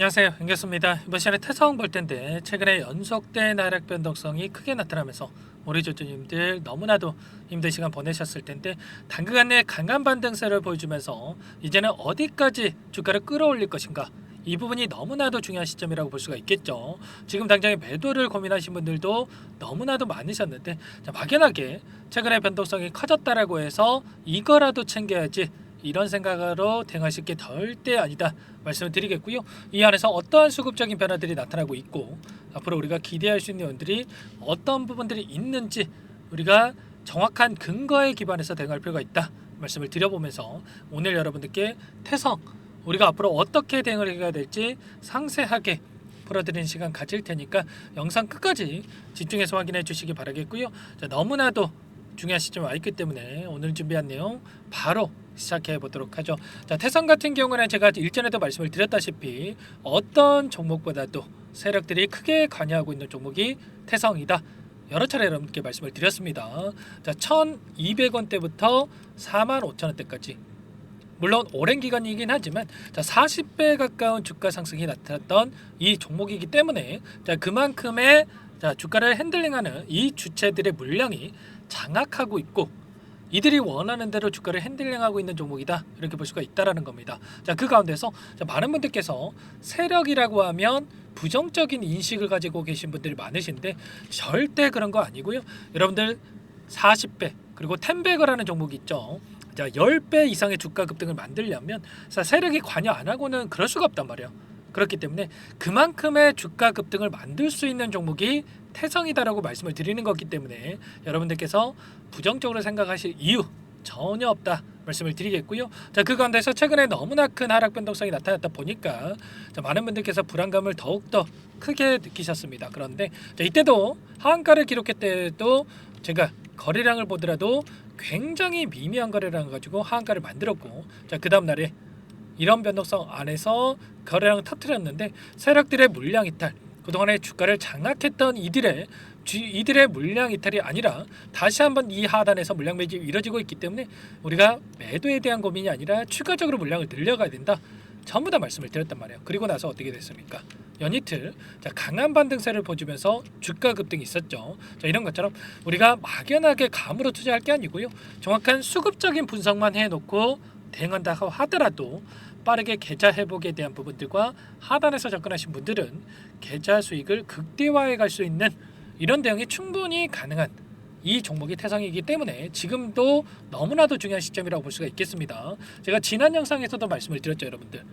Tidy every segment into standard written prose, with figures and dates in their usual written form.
안녕하세요, 윤교수입니다. 이번 시간에 태성 볼 텐데 최근에 연속된 하락 변동성이 크게 나타나면서 우리 조주님들 너무나도 힘든 시간 보내셨을 텐데 단기간에 강한 반등세를 보여주면서 이제는 어디까지 주가를 끌어올릴 것인가, 이 부분이 너무나도 중요한 시점이라고 볼 수가 있겠죠. 지금 당장에 매도를 고민하신 분들도 너무나도 많으셨는데, 막연하게 최근에 변동성이 커졌다라고 해서 이거라도 챙겨야지, 이런 생각으로 대응하실 게 절대 아니다 말씀을 드리겠고요. 이 안에서 어떠한 수급적인 변화들이 나타나고 있고 앞으로 우리가 기대할 수 있는 내용들이 어떤 부분들이 있는지 우리가 정확한 근거에 기반해서 대응할 필요가 있다 말씀을 드려보면서, 오늘 여러분들께 태성 우리가 앞으로 어떻게 대응을 해야 될지 상세하게 풀어드리는 시간 가질 테니까 영상 끝까지 집중해서 확인해 주시기 바라겠고요. 너무나도 중요한 시점에 와 있기 때문에 오늘 준비한 내용 바로 시작해 보도록 하죠. 태성 같은 경우는 제가 일전에도 말씀을 드렸다시피 어떤 종목보다도 세력들이 크게 관여하고 있는 종목이 태성이다, 여러 차례 여러분께 말씀을 드렸습니다. 1,200원대부터 45,000원대까지, 물론 오랜 기간이긴 하지만 40배 가까운 주가 상승이 나타났던 이 종목이기 때문에 그만큼의 주가를 핸들링하는 이 주체들의 물량이 장악하고 있고, 이들이 원하는 대로 주가를 핸들링하고 있는 종목이다, 이렇게 볼 수가 있다라는 겁니다. 그 가운데서 많은 분들께서 세력이라고 하면 부정적인 인식을 가지고 계신 분들이 많으신데 절대 그런 거 아니고요. 여러분들 40배 그리고 10배거라는 종목이 있죠. 10배 이상의 주가 급등을 만들려면 세력이 관여 안 하고는 그럴 수가 없단 말이에요. 그렇기 때문에 그만큼의 주가 급등을 만들 수 있는 종목이 태성이다라고 말씀을 드리는 거기 때문에 여러분들께서 부정적으로 생각하실 이유 전혀 없다 말씀을 드리겠고요. 그 가운데서 최근에 너무나 큰 하락 변동성이 나타났다 보니까 많은 분들께서 불안감을 더욱더 크게 느끼셨습니다. 그런데 이때도 하한가를 기록했을 때도 제가 거래량을 보더라도 굉장히 미미한 거래량을 가지고 하한가를 만들었고, 그 다음 날에 이런 변동성 안에서 거래량을 터뜨렸는데 세력들의 물량 이탈, 그동안에 주가를 장악했던 이들의 물량 이탈이 아니라 다시 한번 이 하단에서 물량 매집이 이뤄지고 있기 때문에 우리가 매도에 대한 고민이 아니라 추가적으로 물량을 늘려가야 된다, 전부 다 말씀을 드렸단 말이에요. 그리고 나서 어떻게 됐습니까? 연이틀 강한 반등세를 보여주면서 주가 급등이 있었죠. 이런 것처럼 우리가 막연하게 감으로 투자할 게 아니고요, 정확한 수급적인 분석만 해놓고 대응한다 하더라도 빠르게 계좌 회복에 대한 부분들과 하단에서 접근하신 분들은 계좌 수익을 극대화해 갈 수 있는 이런 대응이 충분히 가능한 이 종목이 태성이기 때문에 지금도 너무나도 중요한 시점이라고 볼 수가 있겠습니다. 제가 지난 영상에서도 말씀을 드렸죠. 여러분들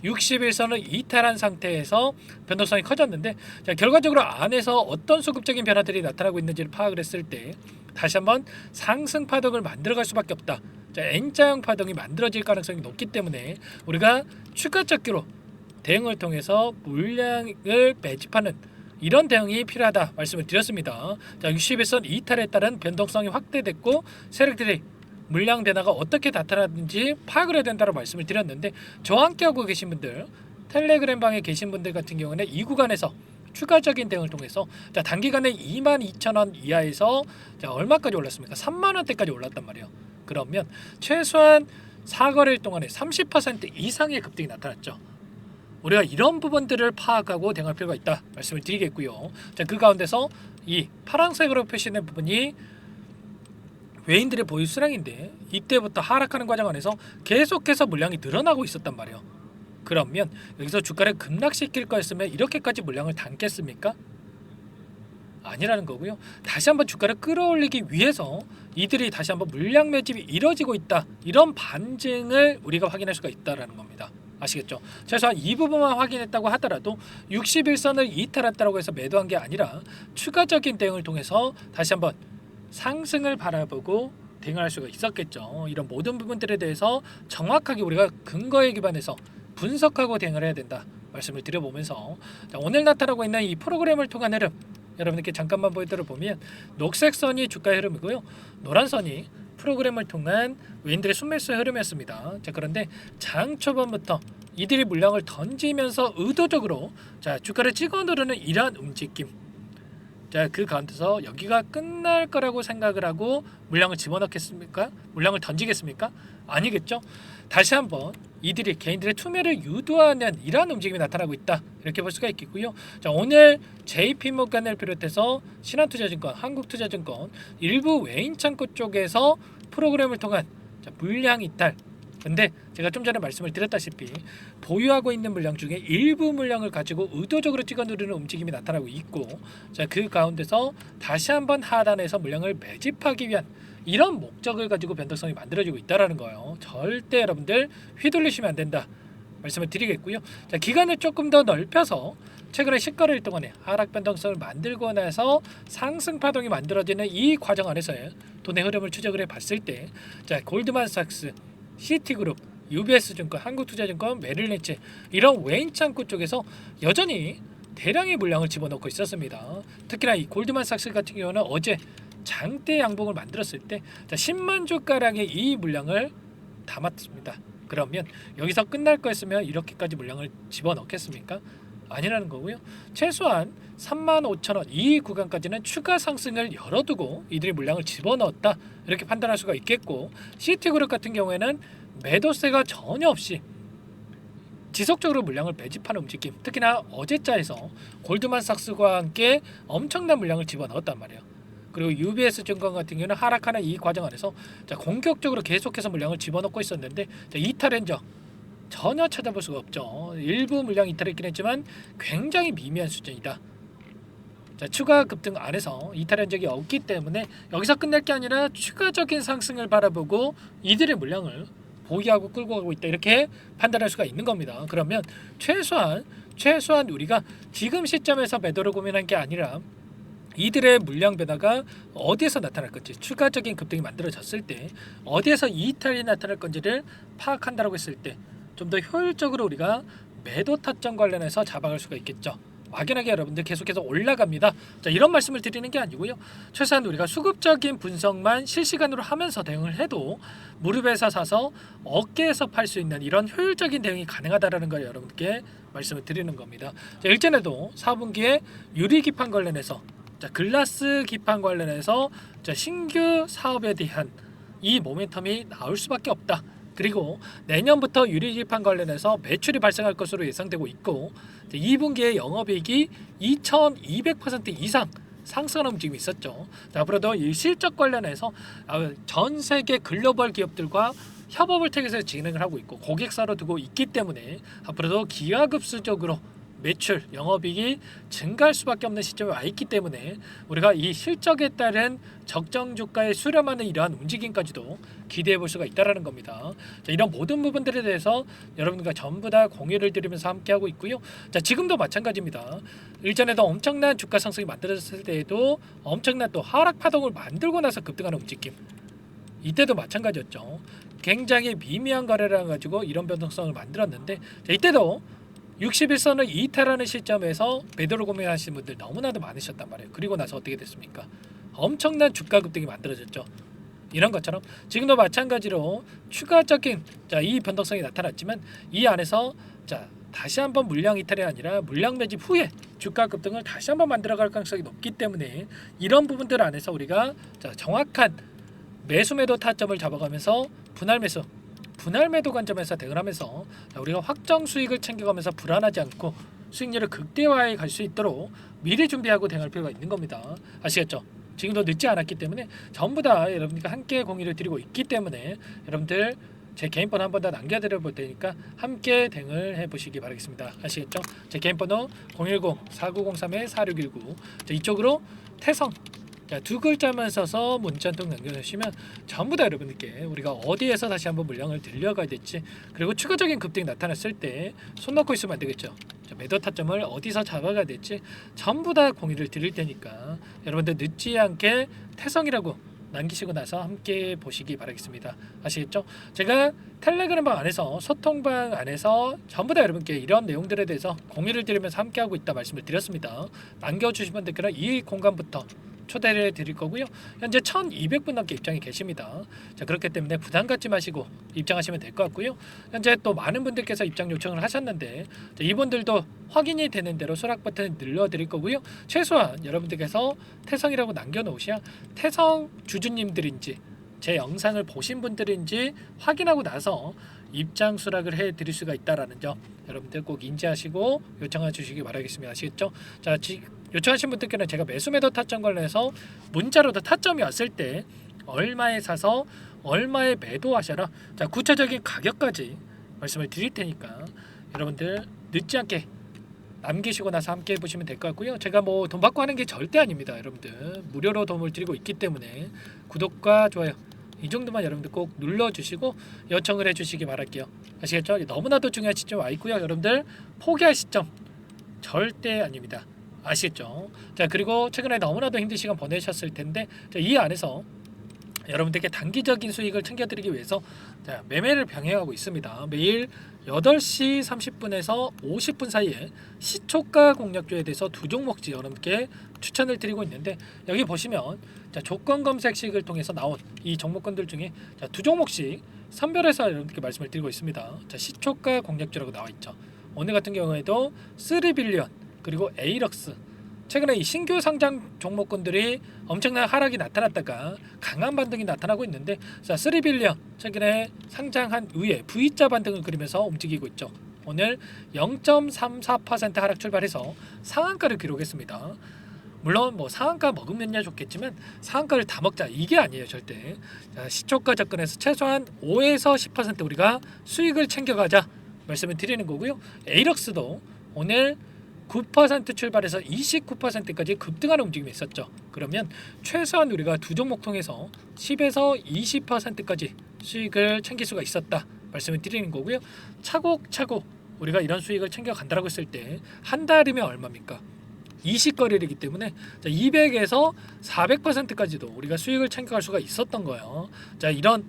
61선을 이탈한 상태에서 변동성이 커졌는데, 결과적으로 안에서 어떤 수급적인 변화들이 나타나고 있는지를 파악을 했을 때 다시 한번 상승 파동을 만들어갈 수밖에 없다. N자형 파동이 만들어질 가능성이 높기 때문에 우리가 추가적으로 대응을 통해서 물량을 매집하는 이런 대응이 필요하다 말씀을 드렸습니다. 61선 이탈에 따른 변동성이 확대됐고 세력들이 물량 변화가 어떻게 나타나는지 파악을 해야 된다고 말씀을 드렸는데, 저와 함께 하고 계신 분들, 텔레그램 방에 계신 분들 같은 경우는 이 구간에서 추가적인 대응을 통해서 단기간에 22,000원 이하에서 얼마까지 올랐습니까? 3만원대까지 올랐단 말이에요. 그러면 최소한 4거래일 동안에 30% 이상의 급등이 나타났죠. 우리가 이런 부분들을 파악하고 대응할 필요가 있다 말씀을 드리겠고요. 그 가운데서 이 파란색으로 표시된 부분이 외인들의 보유 수량인데 이때부터 하락하는 과정 안에서 계속해서 물량이 늘어나고 있었단 말이에요. 그러면 여기서 주가를 급락시킬 거였으면 이렇게까지 물량을 담겠습니까? 아니라는 거고요. 다시 한번 주가를 끌어올리기 위해서 이들이 다시 한번 물량 매집이 이뤄지고 있다, 이런 반증을 우리가 확인할 수가 있다라는 겁니다. 아시겠죠? 최소한 이 부분만 확인했다고 하더라도 61선을 이탈했다고 해서 매도한 게 아니라 추가적인 대응을 통해서 다시 한번 상승을 바라보고 대응할 수가 있었겠죠. 이런 모든 부분들에 대해서 정확하게 우리가 근거에 기반해서 분석하고 대응을 해야 된다 말씀을 드려보면서, 오늘 나타나고 있는 이 프로그램을 통한 흐름 여러분께 잠깐만 보여드려보면 녹색 선이 주가의 흐름이고요, 노란 선이 프로그램을 통한 외인들의 순매수의 흐름이었습니다. 그런데 장 초반부터 이들이 물량을 던지면서 의도적으로 주가를 찍어 누르는 이러한 움직임, 그 가운데서 여기가 끝날 거라고 생각을 하고 물량을 집어넣겠습니까? 물량을 던지겠습니까? 아니겠죠. 다시 한번 이들이 개인들의 투매를 유도하는 이러한 움직임이 나타나고 있다 이렇게 볼 수가 있겠고요. 자, 오늘 JP모간을 비롯해서 신한투자증권, 한국투자증권 일부 외인창고 쪽에서 프로그램을 통한 자, 물량 이탈. 근데 제가 좀 전에 말씀을 드렸다시피 보유하고 있는 물량 중에 일부 물량을 가지고 의도적으로 찍어 누르는 움직임이 나타나고 있고, 자, 그 가운데서 다시 한번 하단에서 물량을 매집하기 위한 이런 목적을 가지고 변동성이 만들어지고 있다라는 거예요. 절대 여러분들 휘둘리시면 안 된다 말씀을 드리겠고요. 자, 기간을 조금 더 넓혀서 최근에 10거래일 동안에 하락 변동성을 만들고 나서 상승 파동이 만들어지는 이 과정 안에서의 돈의 흐름을 추적을 해봤을 때, 자, 골드만삭스, 시티그룹, UBS증권, 한국투자증권, 메릴린치 이런 외인창구 쪽에서 여전히 대량의 물량을 집어넣고 있었습니다. 특히나 이 골드만삭스 같은 경우는 어제 장대 양봉을 만들었을 때 10만 주가량의 이 물량을 담았습니다. 그러면 여기서 끝날 거였으면 이렇게까지 물량을 집어넣겠습니까? 아니라는 거고요. 최소한 35,000원 이 구간까지는 추가 상승을 열어두고 이들이 물량을 집어넣었다 이렇게 판단할 수가 있겠고, 시티그룹 같은 경우에는 매도세가 전혀 없이 지속적으로 물량을 매집하는 움직임, 특히나 어제자에서 골드만삭스와 함께 엄청난 물량을 집어넣었단 말이에요. 그리고 UBS 증권 같은 경우는 하락하는 이 과정 안에서 자, 공격적으로 계속해서 물량을 집어넣고 있었는데, 자, 이탈한 적 전혀 찾아볼 수가 없죠. 일부 물량 이탈했긴 했지만 굉장히 미미한 수준이다. 자, 추가 급등 안에서 이탈한 적이 없기 때문에 여기서 끝낼 게 아니라 추가적인 상승을 바라보고 이들의 물량을 보유하고 끌고 가고 있다 이렇게 판단할 수가 있는 겁니다. 그러면 최소한 우리가 지금 시점에서 매도를 고민한 게 아니라 이들의 물량 변화가 어디에서 나타날 건지, 추가적인 급등이 만들어졌을 때 어디에서 이탈이 나타날 건지를 파악한다고 했을 때 좀 더 효율적으로 우리가 매도 타점 관련해서 잡아갈 수가 있겠죠. 막연하게 여러분들 계속해서 올라갑니다. 자, 이런 말씀을 드리는 게 아니고요. 최소한 우리가 수급적인 분석만 실시간으로 하면서 대응을 해도 무릎에서 사서 어깨에서 팔 수 있는 이런 효율적인 대응이 가능하다라는 걸 여러분께 말씀을 드리는 겁니다. 자, 일전에도 4분기에 유리 기판 관련해서, 자, 글라스 기판 관련해서, 자, 신규 사업에 대한 이 모멘텀이 나올 수밖에 없다. 그리고 내년부터 유리기판 관련해서 매출이 발생할 것으로 예상되고 있고, 2분기에 영업이익이 2200% 이상 상승하는 움직임이 있었죠. 앞으로도 이 실적 관련해서 전 세계 글로벌 기업들과 협업을 통해서 진행을 하고 있고 고객사로 두고 있기 때문에 앞으로도 기하급수적으로 매출, 영업이익이 증가할 수밖에 없는 시점에 와 있기 때문에 우리가 이 실적에 따른 적정 주가에 수렴하는 이러한 움직임까지도 기대해 볼 수가 있다라는 겁니다. 자, 이런 모든 부분들에 대해서 여러분과 전부 다 공유를 드리면서 함께 하고 있고요. 자, 지금도 마찬가지입니다. 일전에도 엄청난 주가 상승이 만들어졌을 때에도 엄청난 또 하락 파동을 만들고 나서 급등하는 움직임. 이때도 마찬가지였죠. 굉장히 미미한 거래량 가지고 이런 변동성을 만들었는데, 자, 이때도 61선을 이탈하는 시점에서 매도를 고민하시는 분들 너무나도 많으셨단 말이에요. 그리고 나서 어떻게 됐습니까? 엄청난 주가 급등이 만들어졌죠. 이런 것처럼 지금도 마찬가지로 추가적인 이 변동성이 나타났지만 이 안에서 다시 한번 물량 이탈이 아니라 물량 매집 후에 주가 급등을 다시 한번 만들어갈 가능성이 높기 때문에 이런 부분들 안에서 우리가 정확한 매수 매도 타점을 잡아가면서 분할 매도 관점에서 대응을 하면서 우리가 확정 수익을 챙겨가면서 불안하지 않고 수익률을 극대화해 갈 수 있도록 미리 준비하고 대응할 필요가 있는 겁니다. 아시겠죠? 지금도 늦지 않았기 때문에 전부 다 여러분과 함께 공유를 드리고 있기 때문에 여러분들 제 개인 번호 한 번 더 남겨드려 볼 테니까 함께 대응을 해보시기 바라겠습니다. 아시겠죠? 제 개인 번호 010-4903-4619 이쪽으로 태성 두 글자만 써서 문자 한 통 남겨주시면 전부 다 여러분들께 우리가 어디에서 다시 한번 물량을 들려가야 될지, 그리고 추가적인 급등이 나타났을 때 손 놓고 있으면 안 되겠죠. 매도 타점을 어디서 잡아가야 될지 전부 다 공유를 드릴 테니까 여러분들 늦지 않게 태성이라고 남기시고 나서 함께 보시기 바라겠습니다. 아시겠죠? 제가 텔레그램 방 안에서 소통방 안에서 전부 다 여러분께 이런 내용들에 대해서 공유를 드리면서 함께하고 있다 말씀을 드렸습니다. 남겨주시면 되거나 이 공간부터 초대를 드릴 거고요. 현재 1200분 넘게 입장이 계십니다. 자, 그렇기 때문에 부담 갖지 마시고 입장하시면 될 것 같고요. 현재 또 많은 분들께서 입장 요청을 하셨는데 이분들도 확인이 되는 대로 수락 버튼을 눌러드릴 거고요. 최소한 여러분들께서 태성이라고 남겨놓으셔야 태성 주주님들인지 제 영상을 보신 분들인지 확인하고 나서 입장 수락을 해드릴 수가 있다라는 점 여러분들 꼭 인지하시고 요청해 주시기 바라겠습니다. 아시겠죠? 자, 요청하신 분들께는 제가 매수 매도 타점 관련해서 문자로도 타점이 왔을 때 얼마에 사서 얼마에 매도하셔라. 자, 구체적인 가격까지 말씀을 드릴 테니까 여러분들 늦지 않게 남기시고 나서 함께 해보시면 될 것 같고요. 제가 뭐 돈 받고 하는 게 절대 아닙니다. 여러분들 무료로 도움을 드리고 있기 때문에 구독과 좋아요 이 정도만 여러분들 꼭 눌러주시고 요청을 해주시기 바랄게요. 아시겠죠? 너무나도 중요한 시점 와 있고요. 여러분들 포기할 시점 절대 아닙니다. 아시겠죠? 자, 그리고 최근에 너무나도 힘든 시간 보내셨을 텐데 자, 이 안에서 여러분들께 단기적인 수익을 챙겨드리기 위해서 자, 매매를 병행하고 있습니다. 매일 8시 30분에서 50분 사이에 시초가 공략주에 대해서 두 종목씩 여러분께 추천을 드리고 있는데 여기 보시면 자, 조건 검색식을 통해서 나온 이 종목군들 중에 자, 두 종목씩 선별해서 여러분께 말씀을 드리고 있습니다. 자, 시초가 공략주라고 나와 있죠. 오늘 같은 경우에도 3빌리언 그리고 에이럭스 최근에 이 신규 상장 종목군들이 엄청난 하락이 나타났다가 강한 반등이 나타나고 있는데 자, 3빌리언 최근에 상장한 이후에 V자 반등을 그리면서 움직이고 있죠. 오늘 0.34% 하락 출발해서 상한가를 기록했습니다. 물론 뭐 상한가 먹으면야 좋겠지만 상한가를 다 먹자 이게 아니에요 절대. 자, 시초가 접근해서 최소한 5에서 10% 우리가 수익을 챙겨가자 말씀을 드리는 거고요. 에이럭스도 오늘 9% 출발해서 29%까지 급등하는 움직임이 있었죠. 그러면 최소한 우리가 두 종목 통해서 10에서 20%까지 수익을 챙길 수가 있었다 말씀을 드리는 거고요. 차곡차곡 우리가 이런 수익을 챙겨간다라고 했을 때 한 달이면 얼마입니까? 20거래이기 때문에 200에서 400%까지도 우리가 수익을 챙겨갈 수가 있었던 거예요. 자, 이런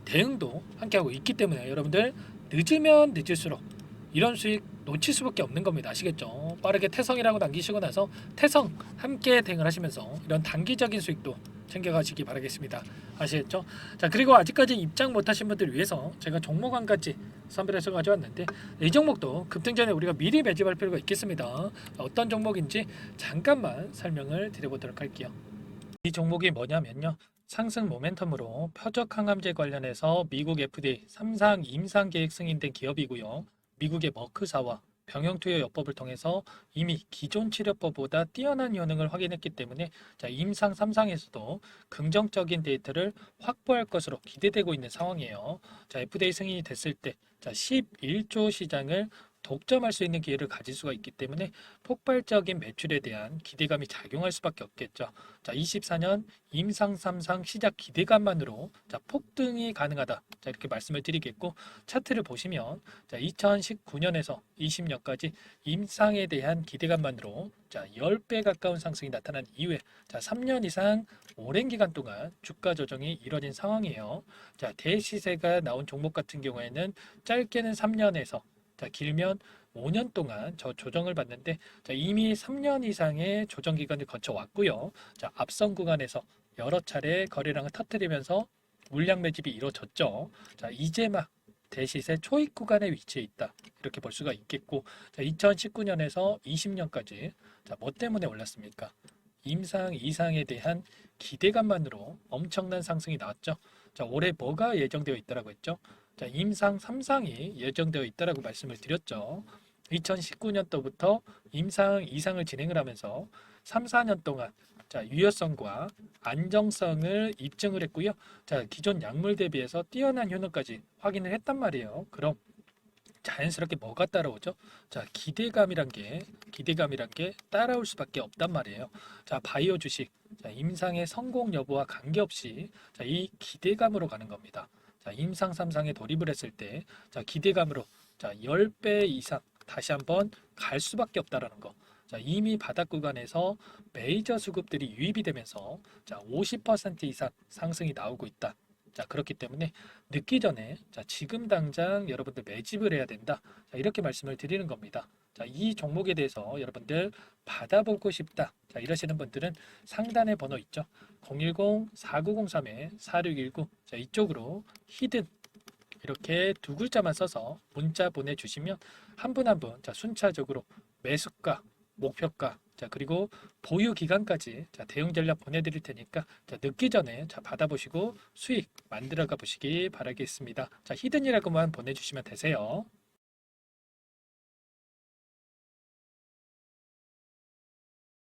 대응도 함께하고 있기 때문에 여러분들 늦으면 늦을수록 이런 수익 놓칠 수밖에 없는 겁니다. 아시겠죠? 빠르게 태성이라고 남기시고 나서 태성 함께 대응을 하시면서 이런 단기적인 수익도 챙겨가시기 바라겠습니다. 아시겠죠? 자, 그리고 아직까지 입장 못하신 분들 위해서 제가 종목 한 가지 선별해서 가져왔는데 이 종목도 급등 전에 우리가 미리 매집할 필요가 있겠습니다. 어떤 종목인지 잠깐만 설명을 드려보도록 할게요. 이 종목이 뭐냐면요. 상승 모멘텀으로 표적 항암제 관련해서 미국 FDA 3상 임상 계획 승인된 기업이고요. 미국의 머크사와 병용투여요법을 통해서 이미 기존 치료법보다 뛰어난 효능을 확인했기 때문에 자, 임상 3상에서도 긍정적인 데이터를 확보할 것으로 기대되고 있는 상황이에요. 자, FDA 승인이 됐을 때 자, 11조 시장을 독점할 수 있는 기회를 가질 수가 있기 때문에 폭발적인 매출에 대한 기대감이 작용할 수밖에 없겠죠. 자, 24년 임상 3상 시작 기대감만으로 자, 폭등이 가능하다. 자, 이렇게 말씀을 드리겠고 차트를 보시면 자, 2019년에서 20년까지 임상에 대한 기대감만으로 자, 10배 가까운 상승이 나타난 이후에 자, 3년 이상 오랜 기간 동안 주가 조정이 이뤄진 상황이에요. 자, 대시세가 나온 종목 같은 경우에는 짧게는 3년에서 자, 길면 5년 동안 저 조정을 받는데 자, 이미 3년 이상의 조정 기간을 거쳐왔고요. 자, 앞선 구간에서 여러 차례 거래량을 터뜨리면서 물량 매집이 이루어졌죠. 자, 이제 막 대시세 초입 구간에 위치해 있다. 이렇게 볼 수가 있겠고 자, 2019년에서 20년까지 자, 뭐 때문에 올랐습니까? 임상 이상에 대한 기대감만으로 엄청난 상승이 나왔죠. 자, 올해 뭐가 예정되어 있다라고 했죠? 자, 임상 3상이 예정되어 있다라고 말씀을 드렸죠. 2019년도부터 임상 2상을 진행을 하면서 3, 4년 동안 자, 유효성과 안정성을 입증을 했고요. 자, 기존 약물 대비해서 뛰어난 효능까지 확인을 했단 말이에요. 그럼 자연스럽게 뭐가 따라오죠? 자, 기대감이란 게 따라올 수밖에 없단 말이에요. 자, 바이오 주식 자, 임상의 성공 여부와 관계없이 자, 이 기대감으로 가는 겁니다. 자, 임상 3상에 돌입을 했을 때 자, 기대감으로 자, 10배 이상 다시 한번 갈 수밖에 없다라는 거. 자, 이미 바닥 구간에서 메이저 수급들이 유입이 되면서 자, 50% 이상 상승이 나오고 있다. 자, 그렇기 때문에 늦기 전에 자, 지금 당장 여러분들 매집을 해야 된다. 자, 이렇게 말씀을 드리는 겁니다. 자, 이 종목에 대해서 여러분들 받아보고 싶다. 자, 이러시는 분들은 상단에 번호 있죠. 010-4903-4619. 자, 이쪽으로 히든 이렇게 두 글자만 써서 문자 보내주시면 한 분 한 분 자, 순차적으로 매수가 목표가, 자 그리고 보유 기간까지 자 대응 전략 보내드릴 테니까 자 늦기 전에 자 받아보시고 수익 만들어가 보시기 바라겠습니다. 자 히든이라고만 보내주시면 되세요.